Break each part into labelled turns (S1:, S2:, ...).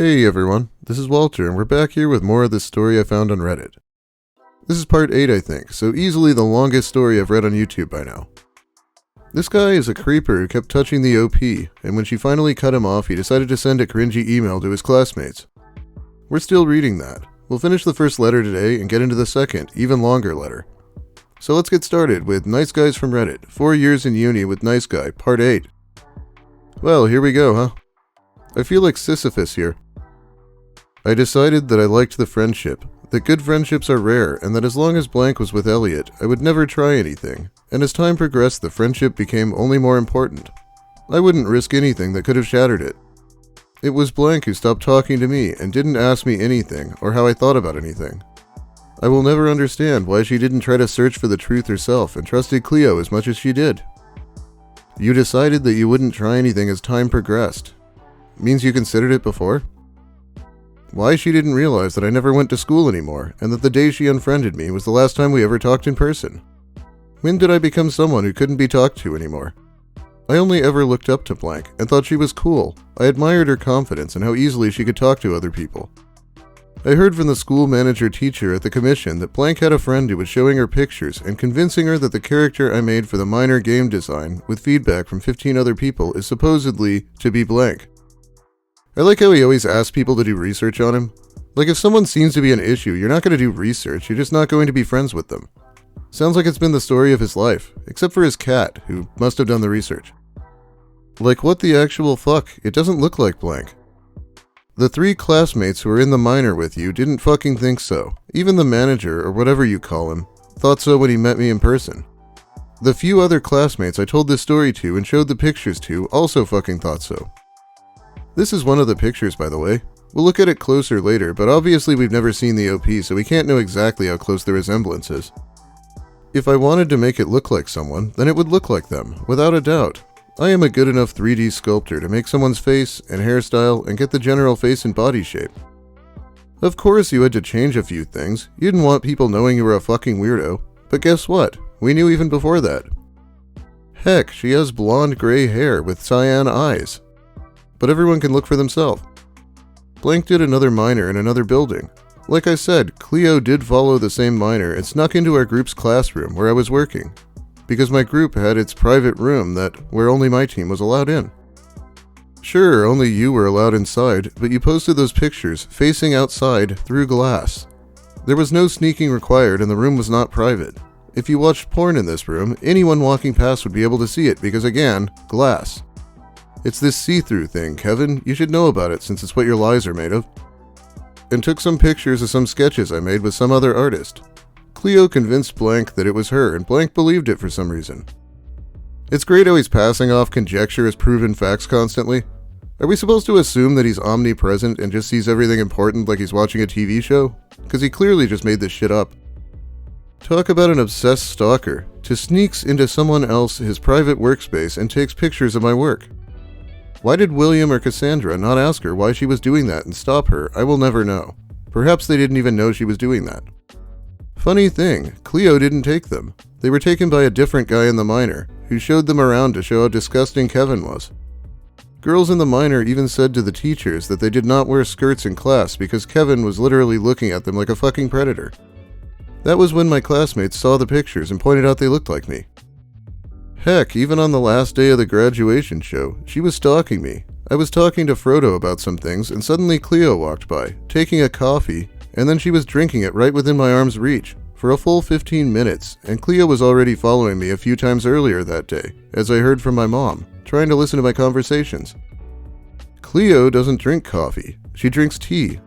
S1: Hey everyone, this is Walter, and we're back here with more of this story I found on Reddit. This is part 8, I think, so easily the longest story I've read on YouTube by now. This guy is a creeper who kept touching the OP, and when she finally cut him off, he decided to send a cringy email to his classmates. We're still reading that. We'll finish the first letter today and get into the second, even longer letter. So let's get started with Nice Guys from Reddit, 4 years in uni with Nice Guy, part 8. Well, here we go, huh? I feel like Sisyphus here. I decided that I liked the friendship, that good friendships are rare, and that as long as blank was with Elliot, I would never try anything, and as time progressed the friendship became only more important. I wouldn't risk anything that could have shattered it. It was blank who stopped talking to me and didn't ask me anything or how I thought about anything. I will never understand why she didn't try to search for the truth herself and trusted Cleo as much as she did. You decided that you wouldn't try anything as time progressed. Means you considered it before? Why she didn't realize that I never went to school anymore, and that the day she unfriended me was the last time we ever talked in person. When did I become someone who couldn't be talked to anymore? I only ever looked up to blank, and thought she was cool. I admired her confidence and how easily she could talk to other people. I heard from the school manager teacher at the commission that blank had a friend who was showing her pictures and convincing her that the character I made for the minor game design, with feedback from 15 other people, is supposedly to be blank. I like how he always asks people to do research on him. Like if someone seems to be an issue, you're not going to do research, you're just not going to be friends with them. Sounds like it's been the story of his life, except for his cat, who must have done the research. Like what the actual fuck, it doesn't look like blank. The 3 classmates who were in the minor with you didn't fucking think so. Even the manager, or whatever you call him, thought so when he met me in person. The few other classmates I told this story to and showed the pictures to also fucking thought so. This is one of the pictures, by the way. We'll look at it closer later, but obviously we've never seen the OP, so we can't know exactly how close the resemblance is. If I wanted to make it look like someone, then it would look like them, without a doubt. I am a good enough 3D sculptor to make someone's face and hairstyle and get the general face and body shape. Of course you had to change a few things. You didn't want people knowing you were a fucking weirdo. But guess what? We knew even before that. Heck, she has blonde gray hair with cyan eyes. But everyone can look for themselves. Blank did another minor in another building. Like I said, Cleo did follow the same minor and snuck into our group's classroom where I was working, because my group had its private room where only my team was allowed in. Sure, only you were allowed inside, but you posted those pictures facing outside through glass. There was no sneaking required and the room was not private. If you watched porn in this room, anyone walking past would be able to see it because again, glass. It's this see-through thing, Kevin. You should know about it since it's what your lies are made of. And took some pictures of some sketches I made with some other artist. Cleo convinced blank that it was her, and blank believed it for some reason. It's great how he's passing off conjecture as proven facts constantly. Are we supposed to assume that he's omnipresent and just sees everything important like he's watching a TV show? Because he clearly just made this shit up. Talk about an obsessed stalker, to sneaks into someone else his private workspace and takes pictures of my work. Why did William or Cassandra not ask her why she was doing that and stop her? I will never know. Perhaps they didn't even know she was doing that. Funny thing, Cleo didn't take them. They were taken by a different guy in the minor, who showed them around to show how disgusting Kevin was. Girls in the minor even said to the teachers that they did not wear skirts in class because Kevin was literally looking at them like a fucking predator. That was when my classmates saw the pictures and pointed out they looked like me. Heck, even on the last day of the graduation show, she was stalking me. I was talking to Frodo about some things, and suddenly Cleo walked by, taking a coffee, and then she was drinking it right within my arm's reach, for a full 15 minutes, and Cleo was already following me a few times earlier that day, as I heard from my mom, trying to listen to my conversations. Cleo doesn't drink coffee, she drinks tea.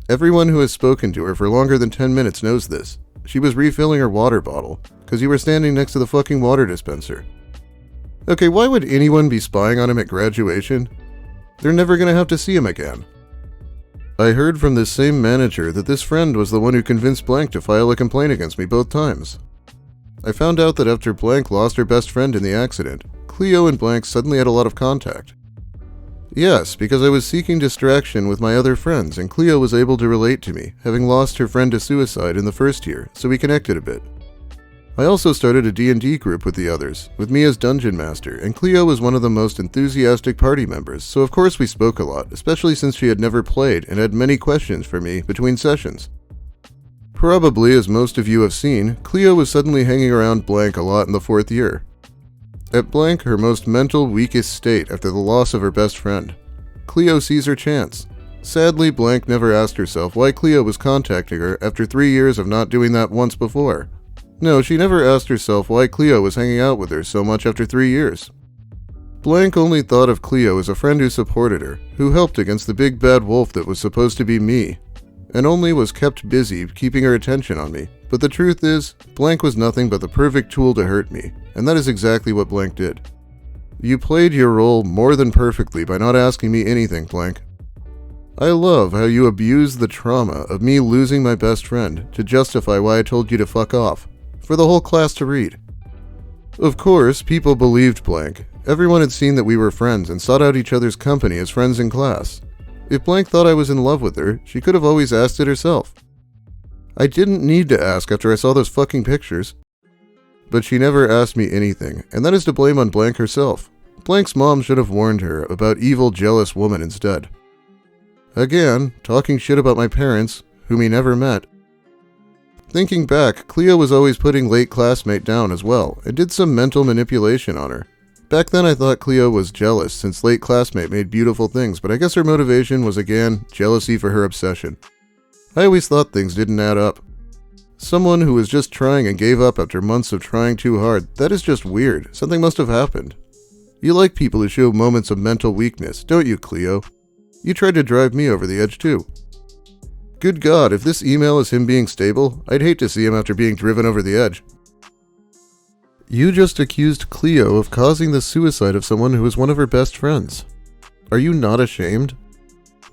S1: Everyone who has spoken to her for longer than 10 minutes knows this. She was refilling her water bottle, because you were standing next to the fucking water dispenser. Okay, why would anyone be spying on him at graduation? They're never gonna have to see him again. I heard from this same manager that this friend was the one who convinced blank to file a complaint against me both times. I found out that after blank lost her best friend in the accident, Cleo and blank suddenly had a lot of contact. Yes, because I was seeking distraction with my other friends and Cleo was able to relate to me, having lost her friend to suicide in the first year, so we connected a bit. I also started a D&D group with the others, with me as Dungeon Master, and Cleo was one of the most enthusiastic party members, so of course we spoke a lot, especially since she had never played and had many questions for me between sessions. Probably, as most of you have seen, Cleo was suddenly hanging around Blank a lot in the 4th year. At Blank, her most mental, weakest state after the loss of her best friend, Cleo sees her chance. Sadly, Blank never asked herself why Cleo was contacting her after 3 years of not doing that once before. No, she never asked herself why Cleo was hanging out with her so much after 3 years. Blank only thought of Cleo as a friend who supported her, who helped against the big bad wolf that was supposed to be me, and only was kept busy keeping her attention on me. But the truth is, Blank was nothing but the perfect tool to hurt me, and that is exactly what Blank did. You played your role more than perfectly by not asking me anything, Blank. I love how you abused the trauma of me losing my best friend to justify why I told you to fuck off, for the whole class to read. Of course, people believed Blank. Everyone had seen that we were friends and sought out each other's company as friends in class. If Blank thought I was in love with her, she could have always asked it herself. I didn't need to ask after I saw those fucking pictures. But she never asked me anything, and that is to blame on Blank herself. Blank's mom should have warned her about evil, jealous woman instead. Again, talking shit about my parents, whom he never met. Thinking back, Cleo was always putting late classmate down as well, and did some mental manipulation on her. Back then I thought Cleo was jealous since late classmate made beautiful things, but I guess her motivation was again, jealousy for her obsession. I always thought things didn't add up. Someone who was just trying and gave up after months of trying too hard, that is just weird. Something must have happened. You like people who show moments of mental weakness, don't you, Cleo? You tried to drive me over the edge too. Good God, if this email is him being stable, I'd hate to see him after being driven over the edge. You just accused Cleo of causing the suicide of someone who was one of her best friends. Are you not ashamed?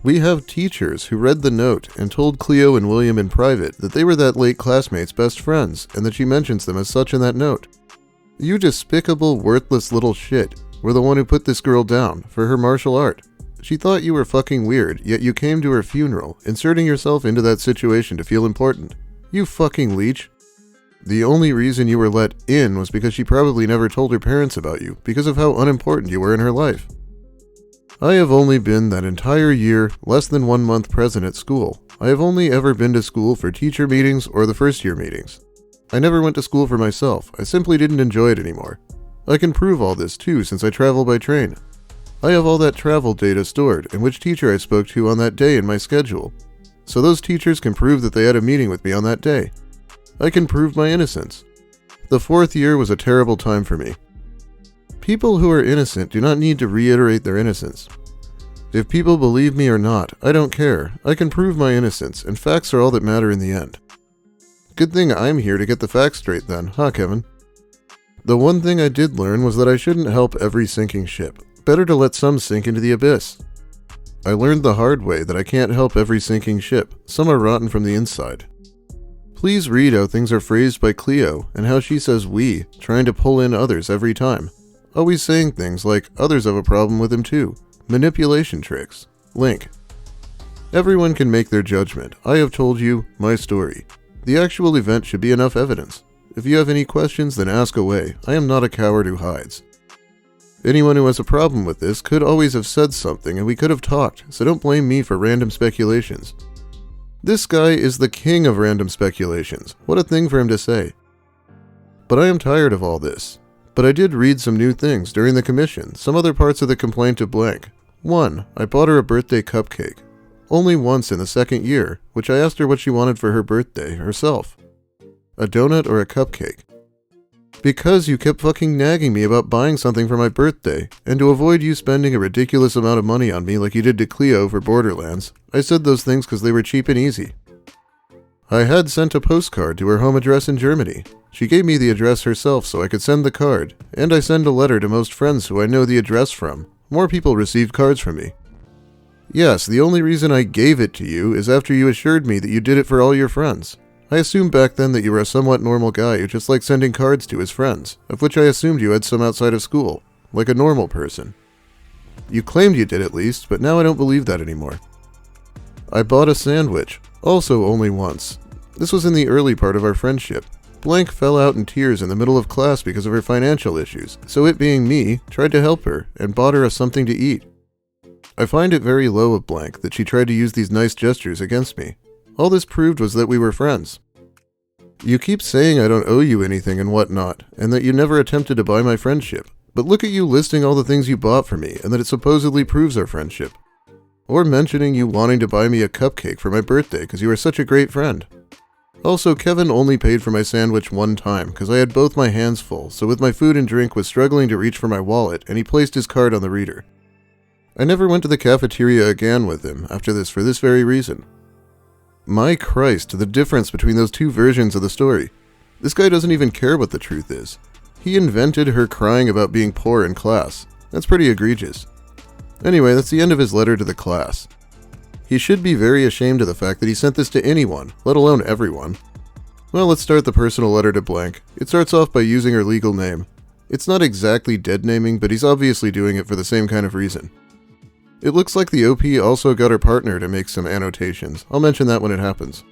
S1: We have teachers who read the note and told Cleo and William in private that they were that late classmate's best friends and that she mentions them as such in that note. You despicable, worthless little shit were the one who put this girl down for her martial art. She thought you were fucking weird, yet you came to her funeral, inserting yourself into that situation to feel important. You fucking leech. The only reason you were let in was because she probably never told her parents about you, because of how unimportant you were in her life. I have only been that entire year, less than 1 month present at school. I have only ever been to school for teacher meetings or the first year meetings. I never went to school for myself. I simply didn't enjoy it anymore. I can prove all this too since I travel by train. I have all that travel data stored and which teacher I spoke to on that day in my schedule. So those teachers can prove that they had a meeting with me on that day. I can prove my innocence. The 4th year was a terrible time for me. People who are innocent do not need to reiterate their innocence. If people believe me or not, I don't care. I can prove my innocence, and facts are all that matter in the end. Good thing I'm here to get the facts straight then, huh, Kevin? The one thing I did learn was that I shouldn't help every sinking ship. Better to let some sink into the abyss. I learned the hard way that I can't help every sinking ship. Some are rotten from the inside. Please read how things are phrased by Cleo and how she says we, trying to pull in others every time. Always saying things like, others have a problem with him too. Manipulation tricks. Link. Everyone can make their judgment. I have told you my story. The actual event should be enough evidence. If you have any questions, then ask away. I am not a coward who hides. Anyone who has a problem with this could always have said something and we could have talked, so don't blame me for random speculations. This guy is the king of random speculations. What a thing for him to say. But I am tired of all this. But I did read some new things during the commission, some other parts of the complaint of Blank. 1. I bought her a birthday cupcake. Only once in the 2nd year, which I asked her what she wanted for her birthday herself. A donut or a cupcake. Because you kept fucking nagging me about buying something for my birthday, and to avoid you spending a ridiculous amount of money on me like you did to Cleo for Borderlands, I said those things because they were cheap and easy. I had sent a postcard to her home address in Germany. She gave me the address herself so I could send the card, and I send a letter to most friends who I know the address from. More people received cards from me. Yes, the only reason I gave it to you is after you assured me that you did it for all your friends. I assumed back then that you were a somewhat normal guy who just liked sending cards to his friends, of which I assumed you had some outside of school, like a normal person. You claimed you did at least, but now I don't believe that anymore. I bought a sandwich, also only once. This was in the early part of our friendship. Blank fell out in tears in the middle of class because of her financial issues, so it being me, tried to help her and bought her something to eat. I find it very low of Blank that she tried to use these nice gestures against me. All this proved was that we were friends. You keep saying I don't owe you anything and whatnot, and that you never attempted to buy my friendship, but look at you listing all the things you bought for me and that it supposedly proves our friendship. Or mentioning you wanting to buy me a cupcake for my birthday because you are such a great friend. Also, Kevin only paid for my sandwich one time because I had both my hands full, so with my food and drink was struggling to reach for my wallet, and he placed his card on the reader. I never went to the cafeteria again with him after this for this very reason. My Christ, the difference between those two versions of the story. This guy doesn't even care what the truth is. He invented her crying about being poor in class. That's pretty egregious. Anyway, that's the end of his letter to the class. He should be very ashamed of the fact that he sent this to anyone, let alone everyone. Well, let's start the personal letter to Blank. It starts off by using her legal name. It's not exactly dead naming, but he's obviously doing it for the same kind of reason. It looks like the OP also got her partner to make some annotations. I'll mention that when it happens.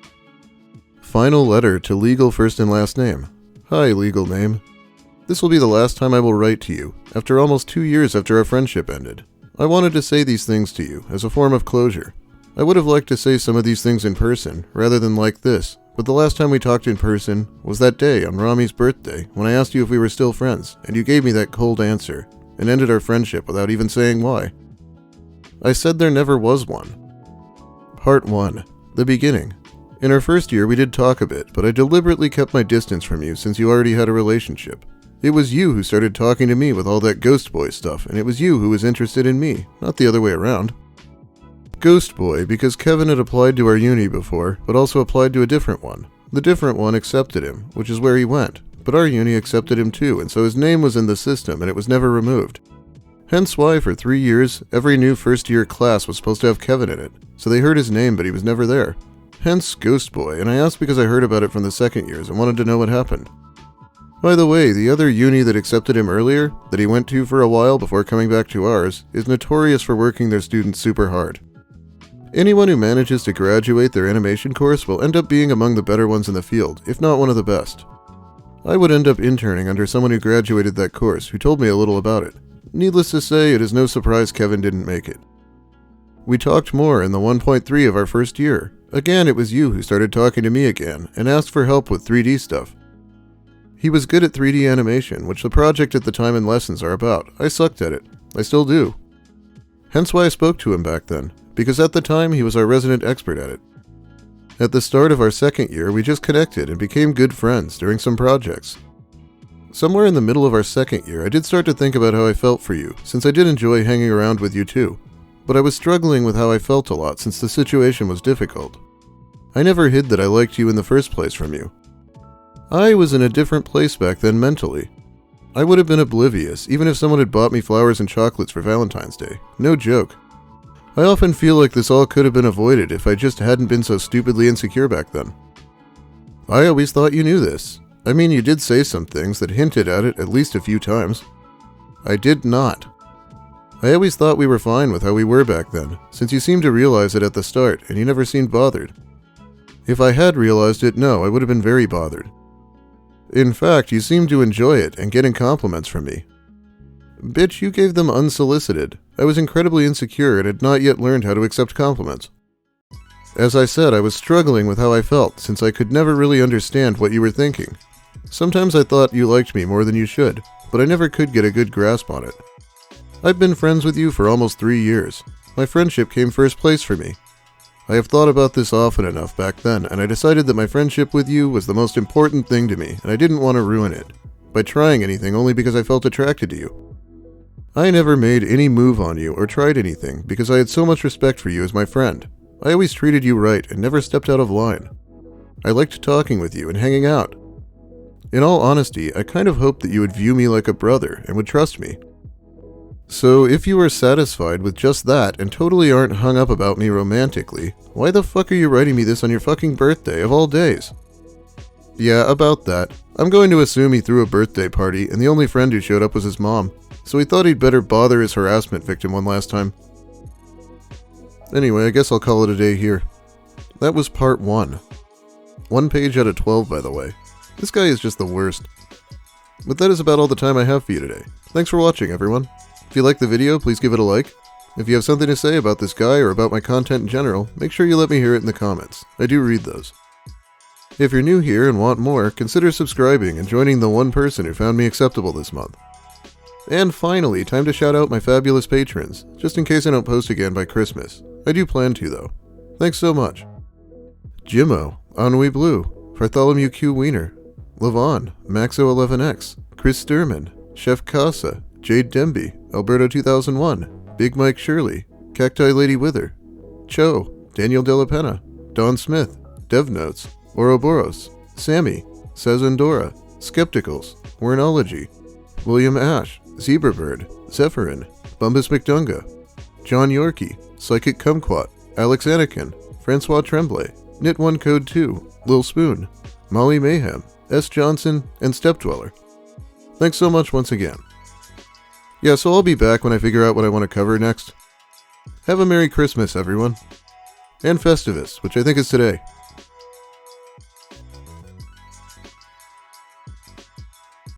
S1: Final letter to legal first and last name. Hi, legal name. This will be the last time I will write to you, after almost 2 years after our friendship ended. I wanted to say these things to you, as a form of closure. I would have liked to say some of these things in person, rather than like this, but the last time we talked in person was that day on Rami's birthday, when I asked you if we were still friends, and you gave me that cold answer, and ended our friendship without even saying why. I said there never was one. Part 1. The beginning. In our first year we did talk a bit, but I deliberately kept my distance from you since you already had a relationship. It was you who started talking to me with all that Ghost Boy stuff, and it was you who was interested in me, not the other way around. Ghost Boy because Kevin had applied to our uni before, but also applied to a different one. The different one accepted him, which is where he went, but our uni accepted him too, and so his name was in the system and it was never removed. Hence why for 3 years, every new first-year class was supposed to have Kevin in it, so they heard his name but he was never there. Hence Ghost Boy, and I asked because I heard about it from the second years and wanted to know what happened. By the way, the other uni that accepted him earlier, that he went to for a while before coming back to ours, is notorious for working their students super hard. Anyone who manages to graduate their animation course will end up being among the better ones in the field, if not one of the best. I would end up interning under someone who graduated that course, who told me a little about it. Needless to say, it is no surprise Kevin didn't make it. We talked more in the 1.3 of our first year. Again, it was you who started talking to me again, and asked for help with 3D stuff. He was good at 3D animation, which the project at the time and lessons are about. I sucked at it. I still do. Hence why I spoke to him back then, because at the time he was our resident expert at it. At the start of our second year, we just connected and became good friends during some projects. Somewhere in the middle of our second year, I did start to think about how I felt for you, since I did enjoy hanging around with you too. But I was struggling with how I felt a lot since the situation was difficult. I never hid that I liked you in the first place from you. I was in a different place back then mentally. I would have been oblivious, even if someone had bought me flowers and chocolates for Valentine's Day. No joke. I often feel like this all could have been avoided if I just hadn't been so stupidly insecure back then. I always thought you knew this. I mean, you did say some things that hinted at it at least a few times. I did not. I always thought we were fine with how we were back then, since you seemed to realize it at the start and you never seemed bothered. If I had realized it, no, I would have been very bothered. In fact, you seemed to enjoy it and getting compliments from me. Bitch, you gave them unsolicited. I was incredibly insecure and had not yet learned how to accept compliments. As I said, I was struggling with how I felt, since I could never really understand what you were thinking. Sometimes I thought you liked me more than you should, but I never could get a good grasp on it. I've been friends with you for almost 3 years. My friendship came first place for me. I have thought about this often enough back then, and I decided that my friendship with you was the most important thing to me, and I didn't want to ruin it by trying anything only because I felt attracted to you. I never made any move on you or tried anything because I had so much respect for you as my friend. I always treated you right and never stepped out of line. I liked talking with you and hanging out. In all honesty, I kind of hoped that you would view me like a brother and would trust me. So if you are satisfied with just that and totally aren't hung up about me romantically, why the fuck are you writing me this on your fucking birthday of all days? Yeah, about that. I'm going to assume he threw a birthday party and the only friend who showed up was his mom, so he thought he'd better bother his harassment victim one last time. Anyway, I guess I'll call it a day here. That was part 1. 1 page out of 12, by the way. This guy is just the worst. But that is about all the time I have for you today. Thanks for watching, everyone. If you liked the video, please give it a like. If you have something to say about this guy or about my content in general, make sure you let me hear it in the comments. I do read those. If you're new here and want more, consider subscribing and joining the one person who found me acceptable this month. And finally, time to shout out my fabulous patrons, just in case I don't post again by Christmas. I do plan to, though. Thanks so much. Jimmo, Ennui Blue, Bartholomew Q. Wiener, Levon, Maxo11X, Chris Sturman, Chef Casa, Jade Demby, Alberto 2001, Big Mike Shirley, Cacti Lady Wither, Cho, Daniel De La Pena, Don Smith, DevNotes, Ouroboros, Sammy, Sazandora, Skepticals, Wernology, William Ash, Zebrabird, Zephyrin, Bumbus McDunga, John Yorkie, Psychic Kumquat, Alex Anakin, Francois Tremblay, Knit1 Code 2, Lil Spoon, Molly Mayhem, S. Johnson, and Stepdweller. Thanks so much once again. Yeah, so I'll be back when I figure out what I want to cover next. Have a Merry Christmas, everyone. And Festivus, which I think is today.